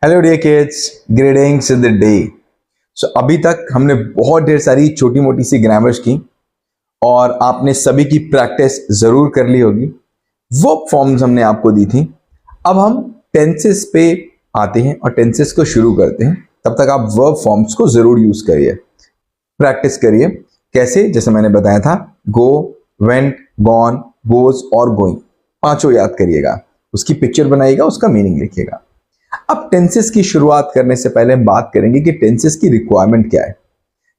Hello dear kids, greetings in the day. So अभी तक हमने बहुत ढेर सारी छोटी मोटी सी ग्रामर्स की और आपने सभी की प्रैक्टिस जरूर कर ली होगी। वर्ब फॉर्म्स हमने आपको दी थी। अब हम टेंसेस पे आते हैं और टेंसेस को शुरू करते हैं। तब तक आप वर्ब फॉर्म्स को जरूर यूज करिए, प्रैक्टिस करिए। कैसे? जैसे मैंने बताया था, गो, वेंट, गॉन, गोज और गोइंग, पांचों याद करिएगा, उसकी पिक्चर बनाइएगा, उसका मीनिंग लिखिएगा। अब टेंसेस की शुरुआत करने से पहले हम बात करेंगे कि टेंसेस की रिक्वायरमेंट क्या है।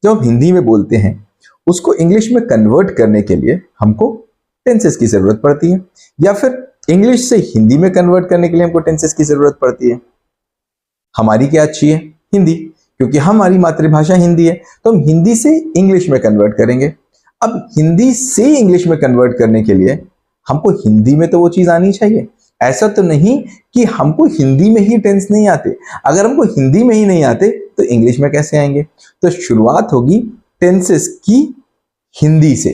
जब हम हिंदी में बोलते हैं, उसको इंग्लिश में कन्वर्ट करने के लिए हमको टेंसेस की जरूरत पड़ती है, या फिर इंग्लिश से हिंदी में कन्वर्ट करने के लिए हमको टेंसेस की जरूरत पड़ती है। हमारी क्या अच्छी है? हिंदी, क्योंकि हमारी मातृभाषा हिंदी है, तो हम हिंदी से इंग्लिश में कन्वर्ट करेंगे। अब हिंदी से इंग्लिश में कन्वर्ट करने के लिए हमको हिंदी में तो वो चीज आनी चाहिए। ऐसा तो नहीं कि हमको हिंदी में ही टेंस नहीं आते। अगर हमको हिंदी में ही नहीं आते तो इंग्लिश में कैसे आएंगे? तो शुरुआत होगी टेंसेस की हिंदी से,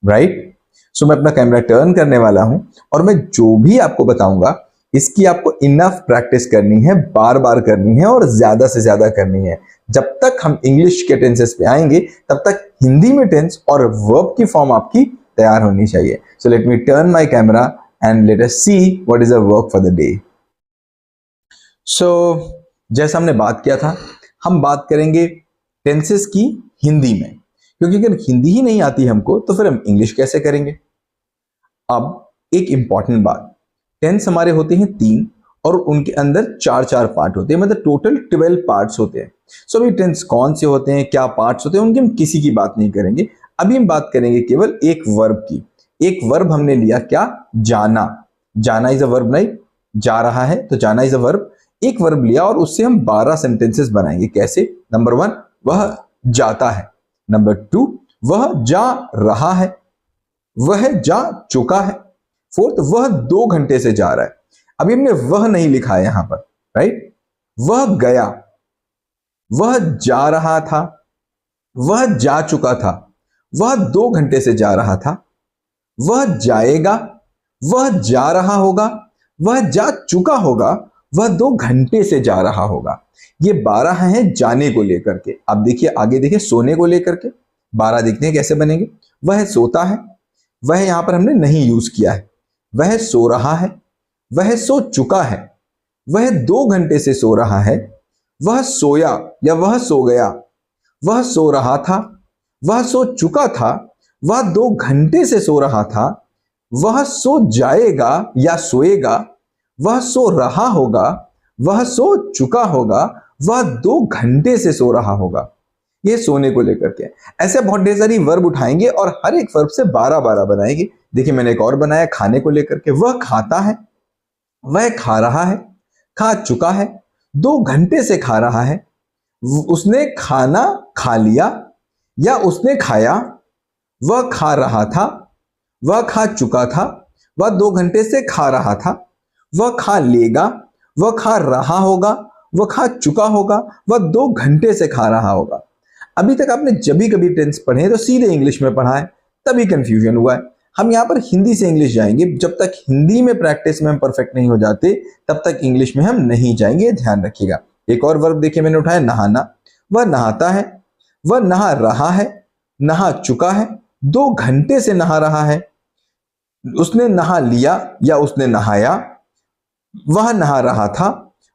राइट? सो मैं अपना कैमरा टर्न करने वाला हूं और मैं जो भी आपको बताऊंगा इसकी आपको इनफ प्रैक्टिस करनी है, बार बार करनी है और ज्यादा से ज्यादा करनी है। जब तक हम इंग्लिश के टेंसेस पे आएंगे तब तक हिंदी में टेंस और वर्ब की फॉर्म आपकी तैयार होनी चाहिए। So let me turn my camera and let us see what is our work for the day. So जैसा हमने बात किया था, हम बात करेंगे टेंसेस की हिंदी में, क्योंकि अगर हिंदी ही नहीं आती हमको तो फिर हम इंग्लिश कैसे करेंगे? अब एक इंपॉर्टेंट बात, टेंस हमारे होते हैं 3 और उनके अंदर 4 पार्ट होते हैं, मतलब टोटल 12 पार्ट्स होते हैं। सो अभी टेंस कौन से होते हैं, क्या पार्ट्स होते हैं, उनकी हम किसी की बात नहीं करेंगे। अभी हम बात करेंगे केवल एक वर्ब की। एक वर्ब हमने लिया, क्या? जाना। जाना इज अ वर्ब, नहीं? जा रहा है तो जाना इज अ वर्ब। एक वर्ब लिया और उससे हम 12 सेंटेंसेस बनाएंगे। कैसे? नंबर 1, वह जाता है। नंबर 2, वह जा रहा है। वह जा चुका है। 4th, वह 2 घंटे से जा रहा है। अभी हमने वह नहीं लिखा है यहां पर, राइट? वह गया, वह जा रहा था, वह जा चुका था, वह 2 घंटे से जा रहा था, वह जाएगा, वह जा रहा होगा, वह जा चुका होगा, वह 2 घंटे से जा रहा होगा। ये 12 हैं जाने को लेकर के। अब देखिए आगे, देखिए सोने को लेकर के 12 देखते हैं कैसे बनेंगे। वह सोता है, वह यहां पर हमने नहीं यूज किया है। वह सो रहा है, वह सो चुका है, वह 2 घंटे से सो रहा है, वह सोया या वह सो गया, वह सो रहा था, वह सो चुका था, वह 2 घंटे से सो रहा था, वह सो जाएगा या सोएगा, वह सो रहा होगा, वह सो चुका होगा, वह 2 घंटे से सो रहा होगा। ये सोने को लेकर के। ऐसे बहुत ढेर सारी वर्ब उठाएंगे और हर एक वर्ब से 12 बनाएंगे। देखिए मैंने एक और बनाया खाने को लेकर के। वह खाता है, वह खा रहा है, खा चुका है, 2 घंटे से खा रहा है, उसने खाना खा लिया या उसने खाया, वह खा रहा था, वह खा चुका था, वह 2 घंटे से खा रहा था, वह खा लेगा, वह खा रहा होगा, वह खा चुका होगा, वह 2 घंटे से खा रहा होगा। अभी तक आपने जब भी कभी टेंस पढ़े हैं तो सीधे इंग्लिश में पढ़ा है, तभी कंफ्यूजन हुआ है। हम यहाँ पर हिंदी से इंग्लिश जाएंगे। जब तक हिंदी में प्रैक्टिस में हम परफेक्ट नहीं हो जाते तब तक इंग्लिश में हम नहीं जाएंगे, ध्यान रखिएगा। एक और वर्ब देखिए मैंने उठाया, नहाना। वह नहाता है, वह नहा रहा है, नहा चुका है, 2 घंटे से नहा रहा है, उसने नहा लिया या उसने नहाया, वह नहा रहा था,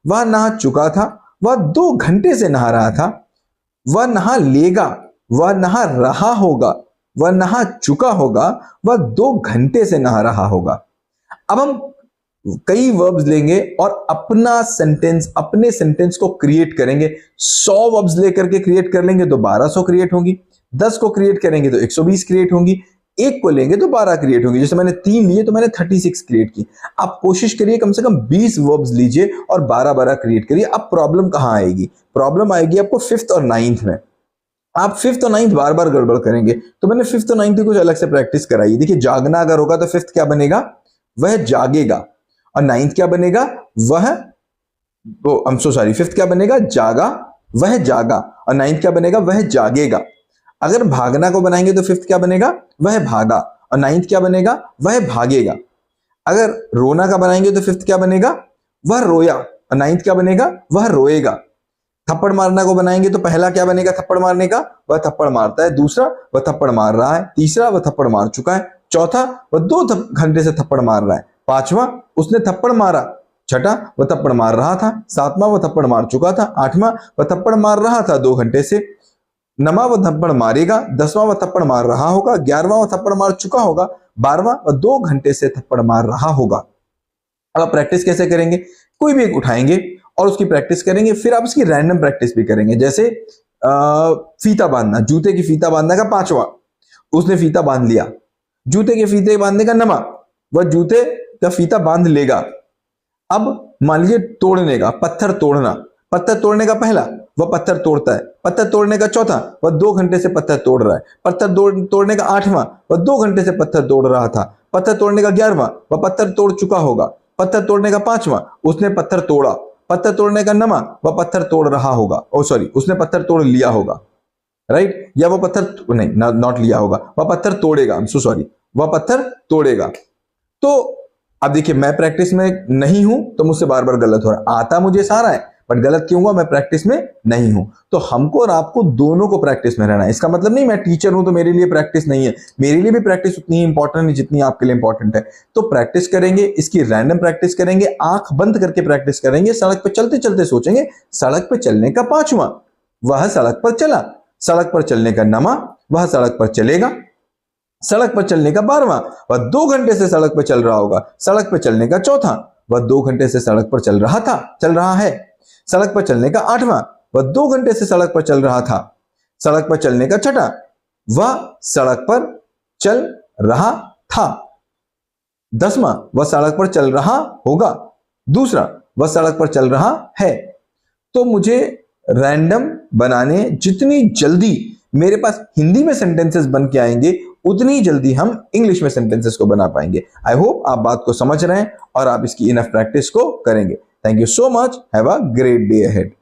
वह नहा चुका था, वह 2 घंटे से नहा रहा था, वह नहा लेगा, वह नहा रहा होगा, वह नहा चुका होगा, वह 2 घंटे से नहा रहा होगा। अब हम कई वर्ब्स लेंगे और अपना सेंटेंस, अपने सेंटेंस को क्रिएट करेंगे। 100 वर्ब्स लेकर के क्रिएट कर लेंगे तो 1200 क्रिएट होंगी, 10 को क्रिएट करेंगे तो 120 क्रिएट होंगी, एक को लेंगे तो 12 क्रिएट होंगी। जैसे मैंने 3 लिए तो मैंने 36 क्रिएट की। आप कोशिश करिए कम से कम 20 वर्ब्स लीजिए और 12 क्रिएट करिए। अब प्रॉब्लम कहां आएगी? प्रॉब्लम आएगी आपको 5th और 9th में। आप 5th और 9th बार बार गड़बड़ करेंगे, तो मैंने 5th और 9th की कुछ अलग से प्रैक्टिस कराई। देखिए जागना अगर होगा तो 5th क्या बनेगा? वह जागेगा। और 9th क्या बनेगा? वह, I'm so sorry, 5th क्या बनेगा? जागा, वह जागा। और 9th क्या बनेगा? वह जागेगा। अगर भागना को बनाएंगे तो 5th क्या बनेगा? वह भागा। और 9th क्या बनेगा? वह भागेगा। अगर रोना का बनाएंगे तो 5th क्या बनेगा? वह रोया। और नाइन्थ क्या बनेगा, वह रोएगा। थप्पड़ मारना को बनाएंगे तो पहला क्या बनेगा थप्पड़ मारने का, वह थप्पड़ मारता है। दूसरा, वह थप्पड़ मार रहा है। तीसरा, वह थप्पड़ मार चुका है। चौथा, वह 2 घंटे से थप्पड़ मार रहा है। पांचवा, उसने थप्पड़ मारा। छठा, वह थप्पड़ मार रहा था। सातवां, वह थप्पड़ मार चुका था। आठवां, वह थप्पड़ मार रहा था 2 घंटे से। नौवां, वह थप्पड़ मारेगा। 10वां, वह थप्पड़ मार रहा होगा। 11वां, वह थप्पड़ मार चुका होगा। 12वां, वह 2 घंटे से थप्पड़ मार रहा होगा। अब प्रैक्टिस कैसे करेंगे, कोई भी एक उठाएंगे और उसकी प्रैक्टिस करेंगे। फिर आप इसकी रैंडम प्रैक्टिस भी करेंगे। जैसे फीता बांधना, जूते की फीता बांधने का 5वां, उसने फीता बांध लिया। जूते के फीते बांधने का 9वां, वह जूते का फीता बांध लेगा। अब मान लीजिए तोड़ने का, पत्थर तोड़ना, पत्थर तोड़ने का पहला, वह पत्थर तोड़ता है। पत्थर तोड़ने का चौथा, वह 2 घंटे से पत्थर तोड़ रहा है। पत्थर तोड़ने का 8वां, वह 2 घंटे से पत्थर तोड़ रहा था। पत्थर तोड़ने का 11वां, वह पत्थर तोड़ चुका होगा। पत्थर तोड़ने का 5वां, उसने पत्थर तोड़ा। पत्थर तोड़ने का 9वां, वह पत्थर तोड़ रहा होगा। ओ सॉरी, उसने पत्थर तोड़ लिया होगा, राइट। या वो पत्थर नहीं, नॉट लिया होगा, वह पत्थर तोड़ेगा। आई एम सो सॉरी, वह पत्थर तोड़ेगा। तो अब देखिए, मैं प्रैक्टिस में नहीं हूं तो मुझसे बार बार गलत हो रहा है। आता मुझे सारा है, बट गलत क्यों हुआ, मैं प्रैक्टिस में नहीं हूं। तो हमको और आपको दोनों को प्रैक्टिस में रहना है। इसका मतलब नहीं मैं टीचर हूं तो मेरे लिए प्रैक्टिस नहीं है, मेरे लिए भी प्रैक्टिस उतनी ही इंपॉर्टेंट है जितनी आपके लिए इंपॉर्टेंट है। तो प्रैक्टिस करेंगे, इसकी रैंडम प्रैक्टिस करेंगे, आंख बंद करके प्रैक्टिस करेंगे। सड़क पर चलते चलते सोचेंगे, सड़क पर चलने का 5वां, वह सड़क पर चला। सड़क पर चलने का 9वां, वह सड़क पर चलेगा। सड़क पर चलने का 12वां, वह 2 घंटे से सड़क पर चल रहा होगा। सड़क पर चलने का चौथा, वह 2 घंटे से सड़क पर चल रहा है। सड़क पर चलने का 8वां, वह 2 घंटे से सड़क पर चल रहा था। सड़क पर चलने का छठा, वह सड़क पर चल रहा था। 10वां, वह सड़क पर चल रहा होगा। दूसरा, वह सड़क पर चल रहा है। तो मुझे रैंडम बनाने, जितनी जल्दी मेरे पास हिंदी में सेंटेंसेस बन के आएंगे उतनी जल्दी हम इंग्लिश में सेंटेंसेस को बना पाएंगे। आई होप आप बात को समझ रहे हैं और आप इसकी इनफ प्रैक्टिस को करेंगे। Thank you so much, have a great day ahead.